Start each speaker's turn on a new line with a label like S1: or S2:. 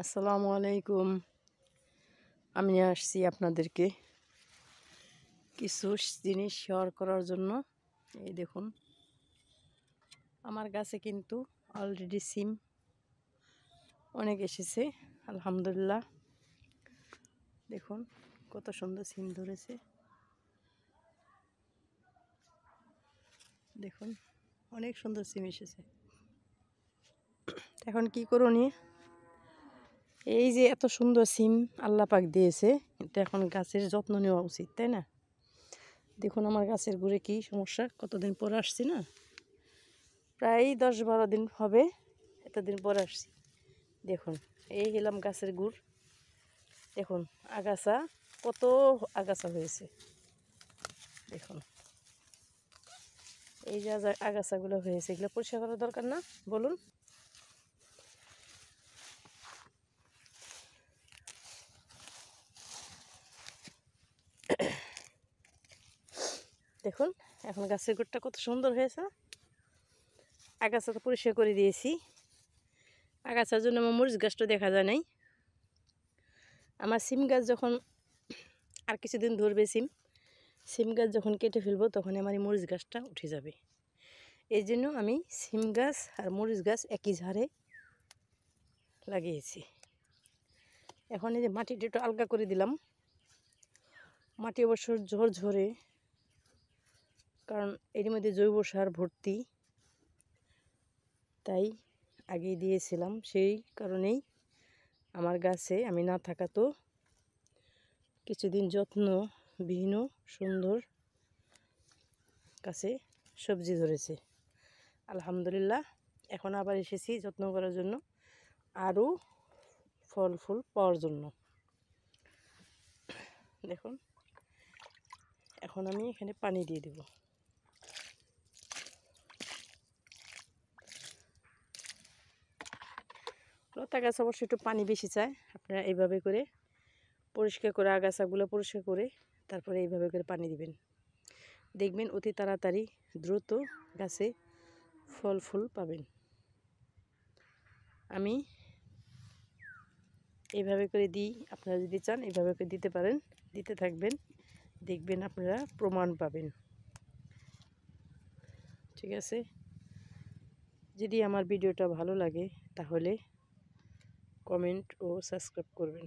S1: আসসালামু আলাইকুম। আমি আসছি আপনাদেরকে কিছু জিনিস শেয়ার করার জন্য। এই দেখুন, আমার গাছে কিন্তু অলরেডি সিম অনেক এসেছে, আলহামদুলিল্লাহ। দেখুন কত সুন্দর সিম ধরেছে, দেখুন অনেক সুন্দর সিম এসেছে। এখন কি করণীয়? এই যে এত সুন্দর সিম আল্লাহ পাক দিয়েছে, এটা এখন গাছের যত্ন নেওয়া উচিত, তাই না? দেখুন আমার গাছের গুড়ে কি সমস্যা, কতদিন পর আসছি না, প্রায় 10-12 দিন হবে, এতদিন পর আসছি। দেখুন এই হলাম গাছের গুড়, দেখুন আগাছা, কত আগাছা হয়েছে। দেখুন এই যে আগাছাগুলো হয়েছে, এগুলো পরিষ্কার করার দরকার না, বলুন? দেখুন এখন গাছের গুড়টা কত সুন্দর হয়েছে। আগাছা তো পরিষ্কার করে দিয়েছি, আগাছার জন্য আমার মরিচ গাছটা দেখা যায় নাই। আমার সিম গাছ যখন আর কিছুদিন ধরবে, সিম গাছ যখন কেটে ফেলবো, তখন আমার এই মরিচ গাছটা উঠে যাবে। এই জন্য আমি সিম গাছ আর মরিচ গাছ একই ঝাড়ে লাগিয়েছি। এখন এই যে মাটিটা একটু আলগা করে দিলাম, মাটি অবশ্য ঝরঝরে, কারণ এর মধ্যে জৈব সার ভর্তি, তাই আগেই দিয়েছিলাম। সেই কারণেই আমার গাছে আমি না থাকাতো কিছুদিন যত্নবিহীন সুন্দর গাছে সবজি ধরেছে, আলহামদুলিল্লাহ। এখন আবার এসেছি যত্ন করার জন্য, আরও ফল ফুল পাওয়ার জন্য। দেখুন এখন আমি এখানে পানি দিয়ে দেব। লতা গাছ অবশ্যই একটু পানি বেশি চায়। আপনারা এইভাবে করে পরিষ্কার করে আগাছাগুলো পরিষ্কার করে তারপরে এইভাবে করে পানি দিবেন, দেখবেন অতি তাড়াতাড়ি দ্রুত গাছে ফল ফুল পাবেন। আমি এইভাবে করে দিই, আপনারা যদি চান এইভাবে করে দিতে পারেন, দিতে থাকবেন, দেখবেন আপনারা প্রমাণ পাবেন। ঠিক আছে? যদি আমার ভিডিওটা ভালো লাগে তাহলে কমেন্ট ও সাবস্ক্রাইব করবেন।